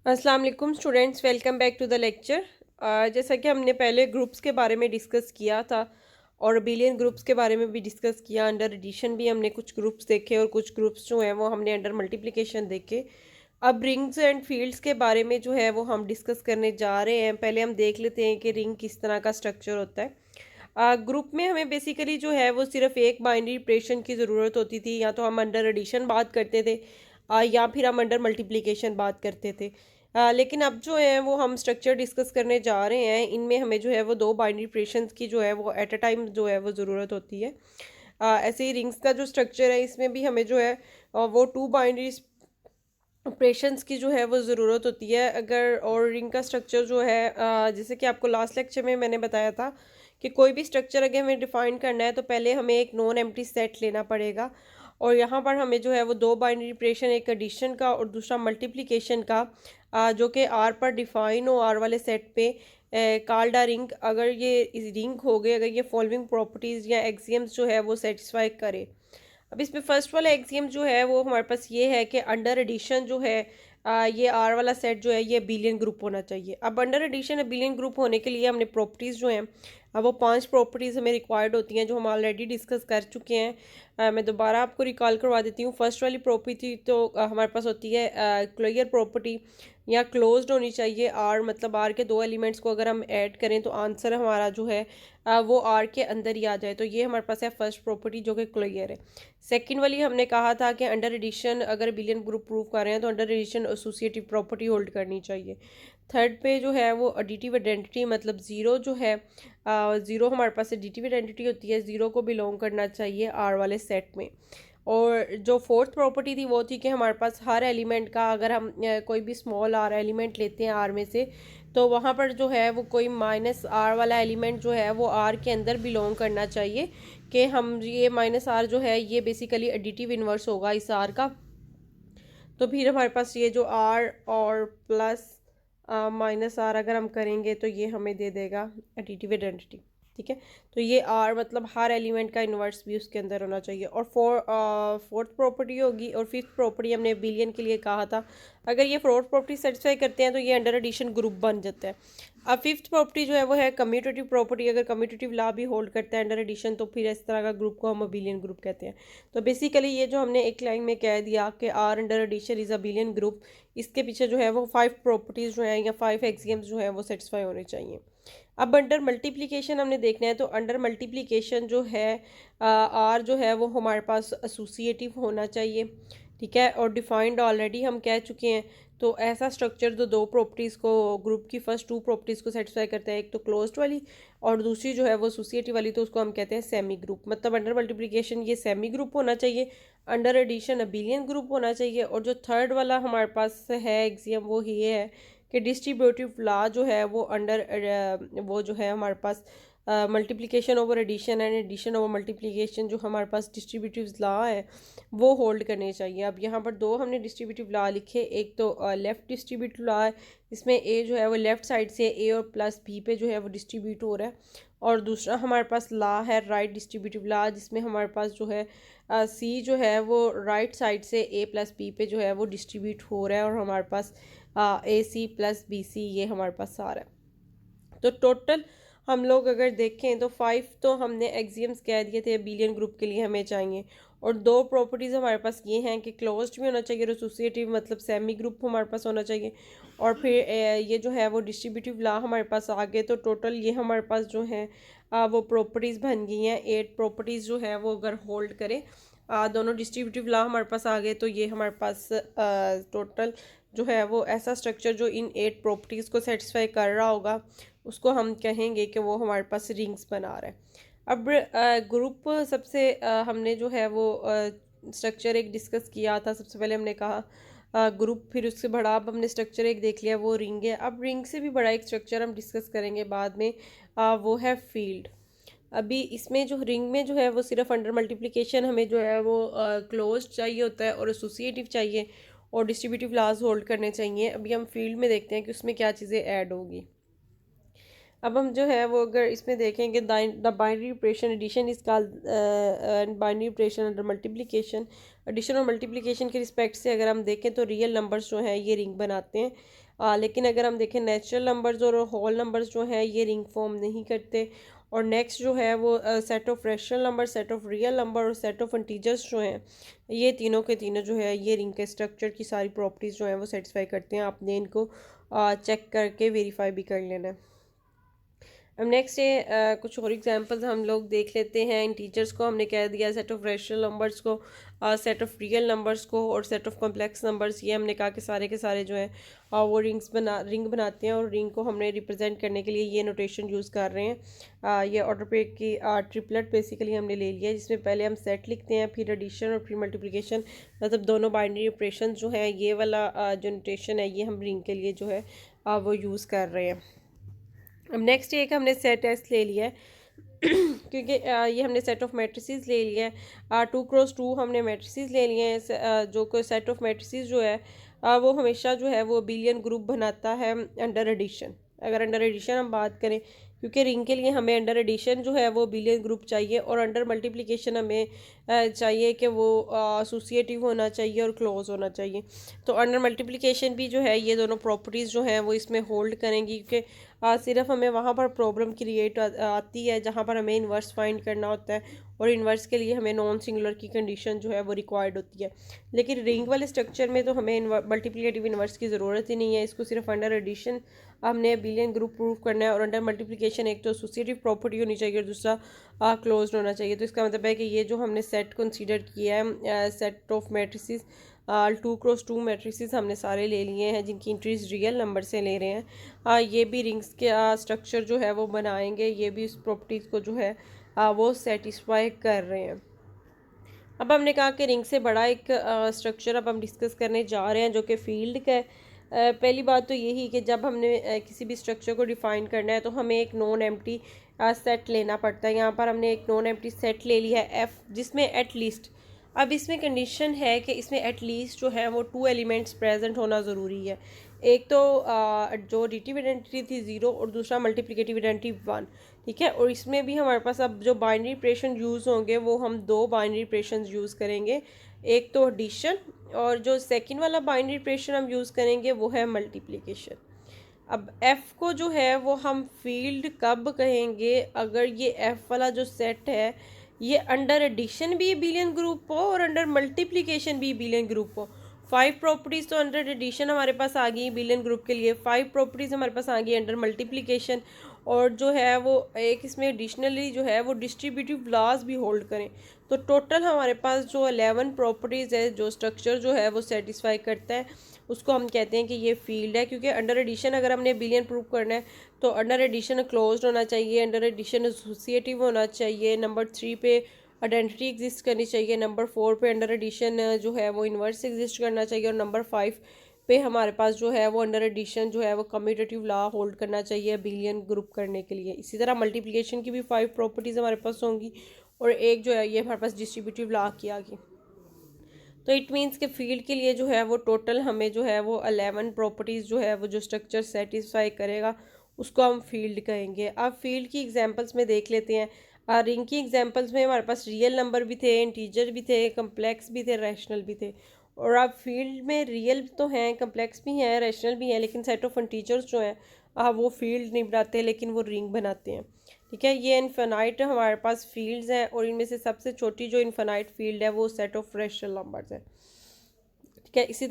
अस्सलाम वालेकुम students, welcome back to the lecture. जैसा कि हमने पहले ग्रुप्स के बारे में डिस्कस किया था और बिलियन ग्रुप्स के बारे में भी डिस्कस किया। अंडर एडिशन भी हमने कुछ ग्रुप्स देखे और कुछ ग्रुप्स जो हैं वो हमने अंडर मल्टीप्लिकेशन देखे। अब रिंग्स एंड फील्ड्स के बारे में जो है वो हम डिस्कस करने जा रहे हैं। पहले हम देख लेते हैं कि रिंग किस तरह का स्ट्रक्चर होता है। ग्रुप में हमें बेसिकली जो है वो सिर्फ एक बाइनरी ऑपरेशन की ज़रूरत होती थी, या तो हम अंडर एडिशन बात करते थे या फिर हम अंडर मल्टीप्लिकेशन बात करते थे। लेकिन अब जो है वो हम स्ट्रक्चर डिस्कस करने जा रहे हैं, इनमें हमें जो है वो दो बाइनरी ऑपरेशंस की जो है वो एट अ टाइम जो है वो ज़रूरत होती है। ऐसे ही रिंग्स का जो स्ट्रक्चर है इसमें भी हमें जो है वो टू बाइनरी ऑपरेशंस की जो है वो ज़रूरत होती है। अगर और रिंग का स्ट्रक्चर जो है जैसे कि आपको लास्ट लेक्चर में मैंने बताया था कि कोई भी स्ट्रक्चर अगर हमें डिफाइन करना है तो पहले हमें एक नॉन एम्प्टी सेट लेना पड़ेगा। और यहाँ पर हमें जो है वो दो बाइनरी ऑपरेशन, एक एडिशन का और दूसरा मल्टीप्लिकेशन का, जो कि आर पर डिफाइन हो, आर वाले सेट पे कॉल्ड अ रिंग। अगर ये इस रिंग हो गए, अगर ये फॉलोइंग प्रॉपर्टीज़ या एक्सियम्स जो है वो सेटिस्फाई करे। अब इसमें फर्स्ट वाला एक्सियम जो है वो हमारे पास ये है कि अंडर एडिशन जो है ये आर वाला सेट जो है ये बिलियन ग्रुप होना चाहिए। अब अंडर एडिशन बिलियन ग्रुप होने के लिए हमने प्रॉपर्टीज़ जो हैं, अब वो 5 प्रॉपर्टीज़ हमें रिक्वायर्ड होती हैं जो हम ऑलरेडी डिस्कस कर चुके हैं। मैं दोबारा आपको रिकॉल करवा देती हूँ। फर्स्ट वाली प्रॉपर्टी तो हमारे पास होती है क्लियर प्रॉपर्टी, या क्लोज्ड होनी चाहिए। आर मतलब आर के दो एलिमेंट्स को अगर हम ऐड करें तो आंसर हमारा जो है वो आर के अंदर ही आ जाए, तो ये हमारे पास है फर्स्ट प्रॉपर्टी जो कि क्लियर है। सेकंड वाली हमने कहा था कि अंडर एडिशन अगर बिलियन ग्रुप प्रूव कर रहे हैं तो under addition associative property hold करनी चाहिए। थर्ड पे जो है वो एडिटिव आइडेंटिटी, मतलब ज़ीरो जो है ज़ीरो हमारे पास एडिटिव आइडेंटिटी होती है, ज़ीरो को बिलोंग करना चाहिए आर वाले सेट में। और जो फोर्थ प्रॉपर्टी थी वो थी कि हमारे पास हर एलिमेंट का, अगर हम कोई भी स्मॉल आर एलिमेंट लेते हैं आर में से, तो वहाँ पर जो है वो कोई माइनस आर वाला एलिमेंट जो है वो आर के अंदर बिलोंग करना चाहिए। कि हम ये माइनस आर जो है ये बेसिकली एडिटिव इन्वर्स होगा इस आर का। तो फिर हमारे पास ये जो आर और प्लस माइनस आर अगर हम करेंगे तो ये हमें दे देगा एडिटिव आइडेंटिटी। ठीक है, तो ये आर मतलब हर एलिमेंट का इन्वर्स भी उसके अंदर होना चाहिए। और फोर्थ प्रॉपर्टी होगी, और फिफ्थ प्रॉपर्टी हमने बिलियन के लिए कहा था, अगर ये फोर्थ प्रॉपर्टी सेटिस्फाई करते हैं तो ये अंडर एडिशन ग्रुप बन जाता है। अब फिफ्थ प्रॉपर्टी जो है वो है कम्यूटेटिव प्रॉपर्टी। अगर कम्यूटेटिव लॉ भी होल्ड करता है अंडर एडिशन तो फिर इस तरह का ग्रुप को हम बिलियन ग्रुप कहते हैं। तो बेसिकली ये जो हमने एक लाइन में कह दिया कि R under addition is a abelian group, इसके पीछे जो है वो 5 प्रॉपर्टीज़ जो हैं या 5 एक्सियम्स जो हैं वो सेटिस्फाई होने चाहिए। अब अंडर मल्टीप्लिकेशन हमने देखना है, तो अंडर मल्टीप्लिकेशन जो है आर जो है वो हमारे पास एसोसिएटिव होना चाहिए। ठीक है, और डिफाइंड ऑलरेडी हम कह चुके हैं। तो ऐसा स्ट्रक्चर जो दो प्रॉपर्टीज़ को, ग्रुप की फर्स्ट टू प्रॉपर्टीज़ को सेटिस्फाई करता है, एक तो क्लोज्ड वाली और दूसरी जो है वो एसोसिएटिव वाली, तो उसको हम कहते हैं सेमी ग्रुप। मतलब अंडर मल्टीप्लिकेशन ये सेमी ग्रुप होना चाहिए, अंडर एडिशन अबिलियन ग्रुप होना चाहिए। और जो थर्ड वाला हमारे पास है एक्सियम वो ये है कि डिस्ट्रीब्यूटिव लॉ जो है वो अंडर वो जो है हमारे पास multiplication over addition and addition over multiplication, जो हमारे पास डिस्ट्रीब्यूटिव लॉ है वो होल्ड करने चाहिए। अब यहाँ पर दो हमने डिस्ट्रीब्यूटिव लॉ लिखे, एक तो लेफ़्ट डिस्ट्रीब्यूटिव लॉ है, इसमें ए जो है वो लेफ़्ट साइड से ए और प्लस बी पे जो है वो डिस्ट्रीब्यूट हो रहा है। और दूसरा हमारे पास लॉ है राइट डिस्ट्रीब्यूटिव लॉ, जिसमें हमारे पास जो है सी जो है वो राइट साइड से ए प्लस बी पे जो है वो डिस्ट्रीब्यूट हो रहा है, और हमारे पास ए सी प्लस बी सी ये हमारे पास आ रहा है। तो टोटल हम लोग अगर देखें तो 5 तो हमने एक्सियम्स कह दिए थे बिलियन ग्रुप के लिए हमें चाहिए। और दो प्रॉपर्टीज़ हमारे पास ये हैं कि क्लोज्ड भी होना चाहिए और एसोसिएटिव मतलब सेमी ग्रुप हमारे पास होना चाहिए। और फिर ये जो है वो डिस्ट्रीब्यूटिव लॉ हमारे पास आ गए, तो टोटल ये हमारे पास जो है वो प्रॉपर्टीज़ बन गई हैं। 8 प्रॉपर्टीज़ जो है वो अगर होल्ड करें, दोनों डिस्ट्रीब्यूटिव लॉ हमारे पास आ गए, तो ये हमारे पास टोटल जो है वो ऐसा स्ट्रक्चर जो इन 8 प्रॉपर्टीज़ को सेटिस्फाई कर रहा होगा उसको हम कहेंगे कि वो हमारे पास रिंग्स बना रहा है। अब ग्रुप सबसे हमने जो है वो स्ट्रक्चर एक डिस्कस किया था। सबसे पहले हमने कहा ग्रुप, फिर उससे बड़ा अब हमने स्ट्रक्चर एक देख लिया वो रिंग है। अब रिंग से भी बड़ा एक स्ट्रक्चर हम डिस्कस करेंगे बाद में, वो है फील्ड। अभी इसमें जो रिंग में जो है वो सिर्फ अंडर मल्टीप्लिकेशन हमें जो है वो क्लोज चाहिए होता है और एसोसिएटिव चाहिए और डिस्ट्रीब्यूटिव लॉज होल्ड करने चाहिए। अभी हम फील्ड में देखते हैं कि उसमें क्या चीज़ें ऐड होगी। अब हम जो है वो अगर इसमें देखेंगे the binary operation addition is called binary operation under multiplication. Addition और मल्टीप्लिकेशन के रिस्पेक्ट से अगर हम देखें तो रियल नंबर्स जो हैं ये रिंग बनाते हैं, लेकिन अगर हम देखें नेचुरल नंबर्स और होल नंबर्स जो हैं ये रिंग फॉर्म नहीं करते। और नेक्स्ट जो है वो set of rational number, set of real number और सेट ऑफ इंटीजर्स जो हैं ये तीनों के तीनों जो है ये रिंग के स्ट्रक्चर की सारी प्रॉपर्टीज़ जो हैं वो सेटिस्फाई करते हैं। आपने इनको चेक करके वेरीफाई भी कर लेना है। अब नेक्स्ट ये कुछ और एग्जांपल्स हम लोग देख लेते हैं। इंटीजर्स को हमने कह दिया, सेट ऑफ रैशनल नंबर्स को, सेट ऑफ रियल नंबर्स को और सेट ऑफ कॉम्प्लेक्स नंबर्स, ये हमने कहा कि सारे के सारे जो हैं वो रिंग बनाते हैं। और रिंग को हमने रिप्रेजेंट करने के लिए ये नोटेशन यूज़ कर रहे हैं। ये ऑर्डर पे की ट्रिपलेट बेसिकली हमने ले लिया है, जिसमें पहले हम सेट लिखते हैं, फिर एडिशन और फिर मल्टीप्लिकेशन, मतलब दोनों बाइनरी ऑपरेशन जो हैं ये वाला जो नोटेशन है ये हम रिंग के लिए जो है वो यूज़ कर रहे हैं। अब नेक्स्ट एक हमने सेट एस ले लिया है क्योंकि ये हमने सेट ऑफ मैट्रिसेस ले लिया है। 2x2 हमने मैट्रिसेस ले लिए हैं। जो कोई सेट ऑफ मैट्रिसेस जो है वो हमेशा जो है वो बिलियन ग्रुप बनाता है अंडर एडिशन। अगर अंडर एडिशन हम बात करें, क्योंकि रिंग के लिए हमें अंडर एडिशन जो है वो बिलियन ग्रुप चाहिए, और अंडर मल्टीप्लिकेशन हमें चाहिए कि वो एसोसिएटिव होना चाहिए और क्लोज होना चाहिए। तो अंडर मल्टीप्लिकेशन भी जो है ये दोनों प्रॉपर्टीज़ जो हैं वो इसमें होल्ड करेंगी, क्योंकि सिर्फ हमें वहाँ पर प्रॉब्लम क्रिएट आती है जहाँ पर हमें इन्वर्स फाइंड करना होता है, और इन्वर्स के लिए हमें नॉन सिंगुलर की कंडीशन जो है वो रिक्वायर्ड होती है। लेकिन रिंग वाले स्ट्रक्चर में तो हमें मल्टीप्लिकेटिव इन्वर्स की ज़रूरत ही नहीं है। इसको सिर्फ अंडर एडिशन हमने बिलियन ग्रुप प्रूव करना है, और अंडर मल्टीप्लिकेशन एक तो एसोसिएटिव प्रॉपर्टी होनी चाहिए और दूसरा क्लोज्ड होना चाहिए। तो इसका मतलब है कि ये जो हमने सेट कंसीडर किया है, set of matrices 2x2 matrices हमने सारे ले लिए हैं जिनकी इंट्रीज रियल नंबर से ले रहे हैं। ये भी रिंग्स के स्ट्रक्चर जो है वो बनाएंगे, ये भी इस प्रॉपर्टीज़ को जो है वो सेटिस्फाई कर रहे हैं। अब हमने कहा कि रिंग से बड़ा एक स्ट्रक्चर अब हम डिस्कस करने जा रहे हैं जो कि फील्ड का है। पहली बात तो यही कि जब हमने किसी भी स्ट्रक्चर को डिफ़ाइन करना है तो हमें एक नॉन एम्प्टी सेट लेना पड़ता है। यहाँ पर हमने एक नॉन एम्प्टी सेट ले लिया है एफ़, जिसमें एट लीस्ट, अब इसमें कंडीशन है कि इसमें एट लीस्ट जो है वो 2 एलिमेंट्स प्रेजेंट होना ज़रूरी है। एक तो जो एडिटिव आइडेंटिटी थी 0 और दूसरा मल्टीप्लिकेटिव आइडेंटिटी 1, ठीक है। और इसमें भी हमारे पास अब जो बाइनरी ऑपरेशन यूज़ होंगे वो हम 2 बाइनरी ऑपरेशन यूज़ करेंगे, एक तो एडिशन, और जो सेकंड वाला बाइनरी ऑपरेशन हम यूज़ करेंगे वो है मल्टीप्लिकेशन। अब f को जो है वो हम फील्ड कब कहेंगे, अगर ये f वाला जो सेट है ये अंडर एडिशन भी बिलियन ग्रुप हो और अंडर मल्टीप्लिकेशन भी बिलियन ग्रुप हो। 5 प्रॉपर्टीज़ तो अंडर एडिशन हमारे पास आ गई बिलियन ग्रुप के लिए, 5 प्रॉपर्टीज़ हमारे पास आ गई अंडर मल्टीप्लिकेशन, और जो है वो एक इसमें एडिशनली जो है वो डिस्ट्रीब्यूटिव लॉज भी होल्ड करें। तो टोटल हमारे पास जो 11 प्रॉपर्टीज़ है, जो स्ट्रक्चर जो है वो सेटिस्फाई करता है, उसको हम कहते हैं कि ये फील्ड है। क्योंकि अंडर एडिशन अगर हमने बिलियन प्रूव करना है तो अंडर एडिशन क्लोज्ड होना चाहिए, अंडर एडिशन एसोसिएटिव होना चाहिए, नंबर 3 पे आइडेंटिटी एग्जिस्ट करनी चाहिए, नंबर 4 पे अंडर एडिशन जो है वो इन्वर्स एग्जिस्ट करना चाहिए, और नंबर 5 पे हमारे पास जो है वो अंडर एडिशन जो है वो कम्यूटेटिव लॉ होल्ड करना चाहिए बिलियन ग्रुप करने के लिए। इसी तरह मल्टीप्लिकेशन की भी 5 प्रॉपर्टीज़ हमारे पास होंगी, और एक जो है ये हमारे पास डिस्ट्रीब्यूटिव लॉ की आ गई। तो इट मीन्स के फील्ड के लिए जो है वो टोटल हमें जो है वो 11 प्रॉपर्टीज़ जो है वो जो स्ट्रक्चर सेटिस्फाई करेगा उसको हम फील्ड कहेंगे। अब फील्ड की एग्जांपल्स में देख लेते हैं। रिंग की एग्जांपल्स में हमारे पास रियल नंबर भी थे, इंटीजर भी थे, कम्प्लेक्स भी थे, रैशनल भी थे। और अब फील्ड में रियल तो हैं, कम्प्लेक्स भी हैं, रैशनल भी हैं, लेकिन सेट ऑफ इंटीजर्स जो हैं वो फील्ड नहीं बनाते लेकिन वो रिंग बनाते हैं, ठीक है। ये इनफिनाइट हमारे पास फील्ड्स हैं, और इनमें से सबसे छोटी जो इनफिनाइट फील्ड है वो सेट ऑफ रैशनल नंबर्स है, ठीक है। इसी